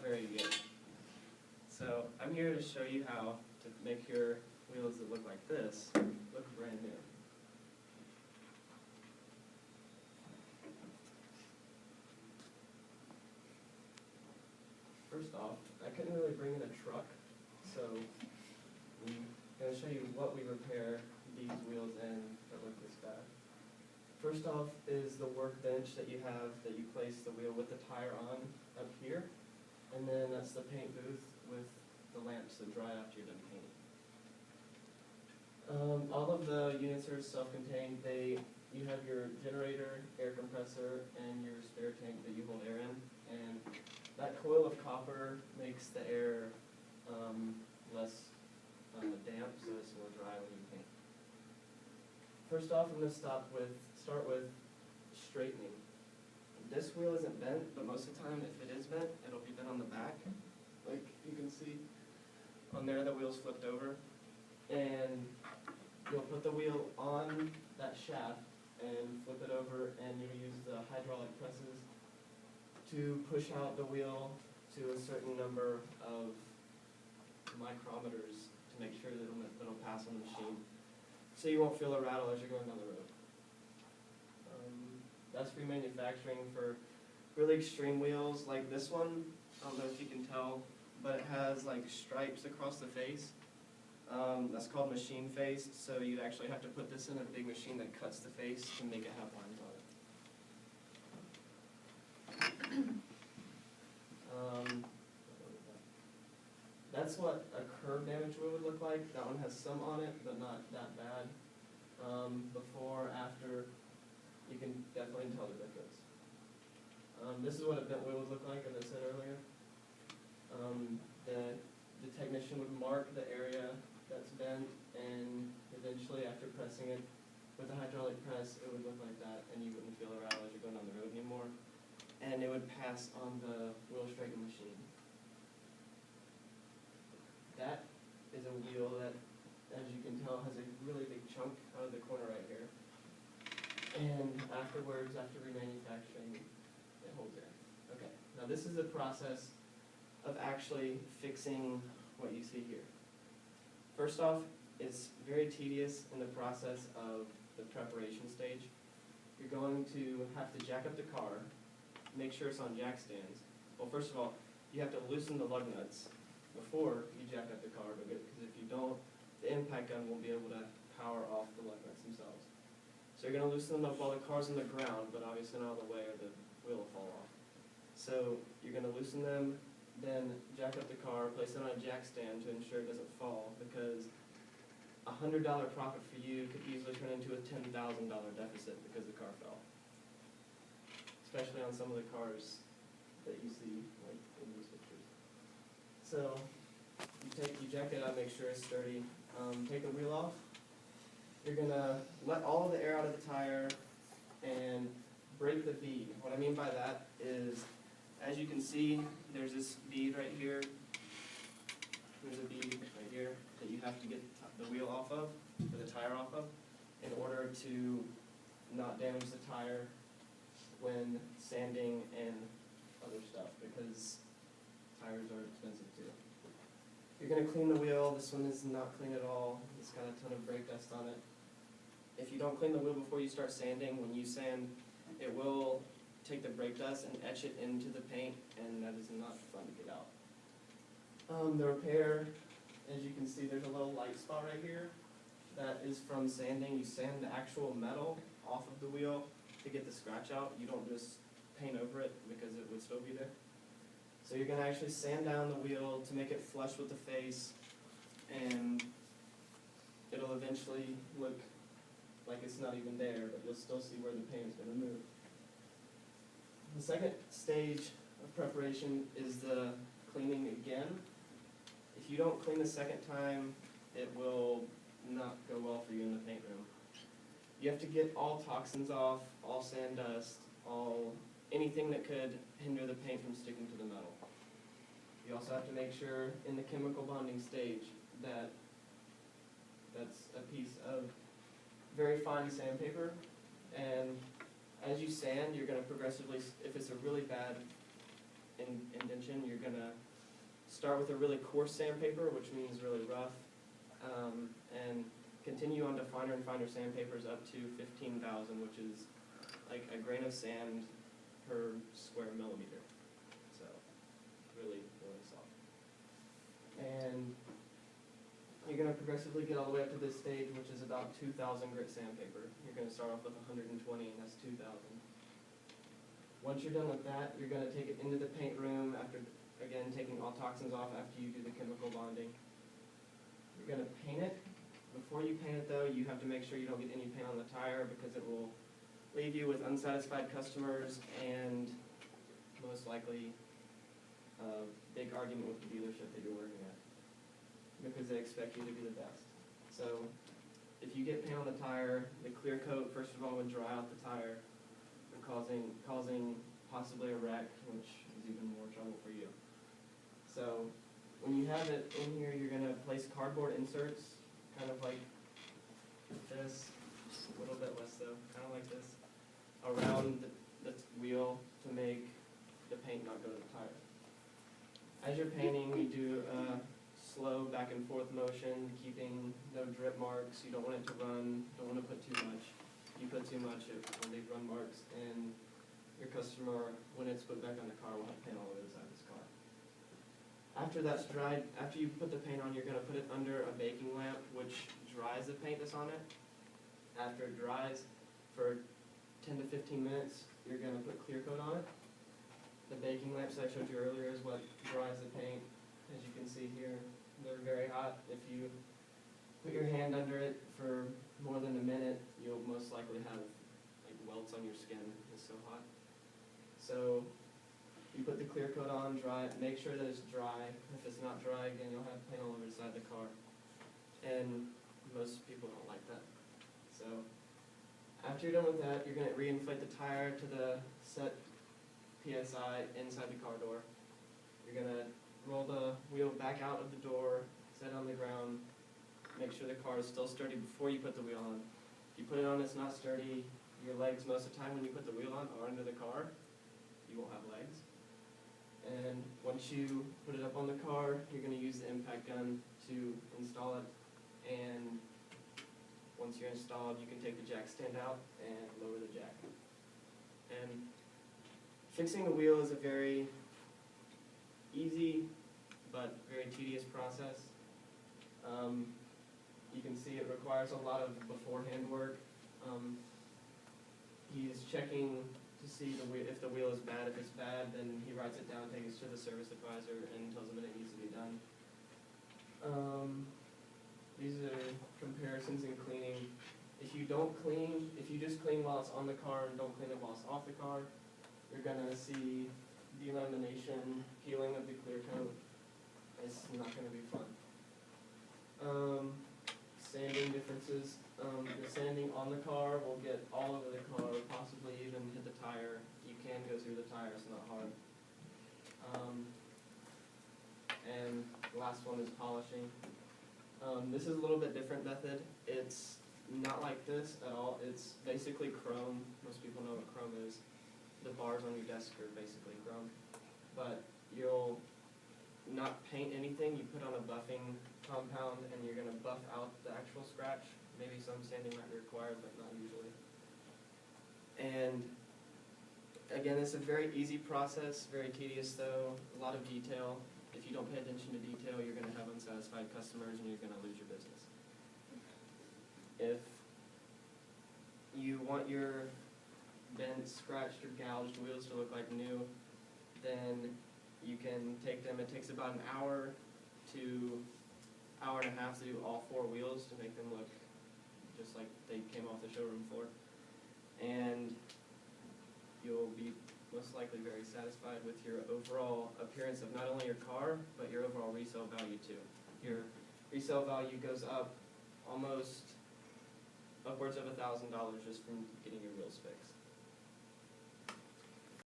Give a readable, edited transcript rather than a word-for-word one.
very good. So I'm here to show you how to make your wheels that look like this look brand new. First off, I couldn't really bring in a truck, so I'm going to show you what we repair these wheels in that look this bad. First off is the workbench that you have that you place the wheel with the tire on up here, and then that's the paint booth with the lamps that dry after you're done painting. All of the units are self-contained. You have your generator, air compressor, and your spare tank that you hold air in, and that coil of copper makes the air less damp, so it's more dry when you paint. First off, I'm going to start with straightening. This wheel isn't bent, but most of the time, if it is bent, it'll be bent on the back, like you can see on there. The wheel's flipped over, and you'll put the wheel on that shaft and flip it over, and you'll use the hydraulic presses to push out the wheel to a certain number of micrometers to make sure that it'll pass on the machine, so you won't feel a rattle as you're going down the road. That's remanufacturing for really extreme wheels like this one. I don't know if you can tell, but it has like stripes across the face. That's called machine faced, so you actually have to put this in a big machine that cuts the face to make it have lines on it. That's what a curb damage wheel would look like. That one has some on it, but not that bad. Before, after, you can definitely tell the difference. This is what a bent wheel would look like, as I said earlier. The technician would mark the area that's bent, and eventually, after pressing it with a hydraulic press, it would look like that, and you wouldn't feel a rattle as you're going down the road anymore. And it would pass on the wheel straightening machine. That is a wheel that, as you can tell, has a really big chunk out of the corner right here. And afterwards, after remanufacturing, it holds air. Okay, now this is the process of actually fixing what you see here. First off, it's very tedious in the process of the preparation stage. You're going to have to jack up the car, make sure it's on jack stands. Well, first of all, you have to loosen the lug nuts before you jack up the car, because if you don't, the impact gun won't be able to power off the lug nuts themselves. So you're going to loosen them up while the car's on the ground, but obviously not all the way or the wheel will fall off. So you're going to loosen them, then jack up the car, place it on a jack stand to ensure it doesn't fall, because a $100 profit for you could easily turn into a $10,000 deficit because the car fell. Especially on some of the cars that you see like in these pictures. So you jack it up, make sure it's sturdy. Take the wheel off. You're going to let all of the air out of the tire and break the bead. What I mean by that is, as you can see, there's this bead right here. There's a bead right here that you have to get the wheel off of, or the tire off of, in order to not damage the tire when sanding and other stuff, because tires are expensive too. You're going to clean the wheel. This one is not clean at all. It's got a ton of brake dust on it. If you don't clean the wheel before you start sanding, when you sand, it will take the brake dust and etch it into the paint, and that is not fun to get out. The repair, as you can see, there's a little light spot right here. That is from sanding. You sand the actual metal off of the wheel to get the scratch out. You don't just paint over it because it would still be there. So you're going to actually sand down the wheel to make it flush with the face, and it'll eventually look like it's not even there, but you'll still see where the paint has been removed. The second stage of preparation is the cleaning again. If you don't clean the second time, it will not go well for you in the paint room. You have to get all toxins off, all sand dust, anything that could hinder the paint from sticking to the metal. You also have to make sure in the chemical bonding stage that that's a piece of very fine sandpaper, and as you sand, you're going to progressively, if it's a really bad indentation, you're gonna start with a really coarse sandpaper, which means really rough, and continue on to finer and finer sandpapers up to 15,000, which is like a grain of sand per square millimeter. So really, really soft. And you're gonna progressively get all the way up to this stage, which is about 2,000 grit sandpaper. You're gonna start off with 120, and that's 2,000. Once you're done with that, you're gonna take it into the paint room after, again, taking all toxins off after you do the chemical bonding. You're gonna paint it. Before you paint it though, you have to make sure you don't get any paint on the tire because it will leave you with unsatisfied customers and most likely a big argument with the dealership that you're working at because they expect you to be the best. So if you get paint on the tire, the clear coat first of all would dry out the tire, causing possibly a wreck, which is even more trouble for you. So when you have it in here, you're going to place cardboard inserts, kind of like this, a little bit less so, kind of like this, around the wheel to make the paint not go to the tire. As you're painting, you do a slow back and forth motion, keeping no drip marks. You don't want it to run, don't want to put too much. You put too much, it will leave run marks, and your customer, when it's put back on the car, will have paint all over the side of his car. After that's dried, after you put the paint on, you're going to put it under a baking lamp, which dries the paint that's on it. After it dries for 10 to 15 minutes, you're going to put clear coat on it. The baking lamps I showed you earlier is what dries the paint. As you can see here, they're very hot. If you put your hand under it for more than a minute, you'll most likely have like welts on your skin. It's so hot. So you put the clear coat on, dry it, make sure that it's dry. If it's not dry, again, you'll have paint all over the side of the car. And most people don't like that. So after you're done with that, you're going to reinflate the tire to the set PSI inside the car door. You're going to roll the wheel back out of the door, set it on the ground, make sure the car is still sturdy before you put the wheel on. If you put it on, it's not sturdy. Your legs, most of the time when you put the wheel on, are under the car. You won't have legs. And once you put it up on the car, you're going to use the impact gun to install it. And once you're installed, you can take the jack stand out and lower the jack. And fixing the wheel is a very easy but very tedious process. You can see it requires a lot of beforehand work. He's checking to see if the wheel is bad. If it's bad, then he writes it down, takes it to the service advisor, and tells him that it needs to be done. These are comparisons in cleaning. If you just clean while it's on the car and don't clean it while it's off the car, you're going to see delamination, peeling of the clear coat. It's not going to be fun. Sanding differences. The sanding on the car will get all over the car, possibly even hit the tire. You can go through the tire, it's not hard. And the last one is polishing. This is a little bit different method. It's not like this at all. It's basically chrome. Most people know what chrome is. The bars on your desk are basically chrome. But you'll not paint anything. You put on a buffing compound and you're going to buff out the actual scratch. Maybe some sanding might be required, but not usually. And again, it's a very easy process, very tedious though, a lot of detail. If you don't pay attention to detail, you're going to have unsatisfied customers and you're going to lose your business. If you want your bent, scratched, or gouged wheels to look like new, then you can take them. It takes about an hour to hour and a half to do all 4 wheels to make them look just like they came off the showroom floor. And you'll be most likely very satisfied with your overall appearance of not only your car, but your overall resale value too. Your resale value goes up almost upwards of $1,000 just from getting your wheels fixed.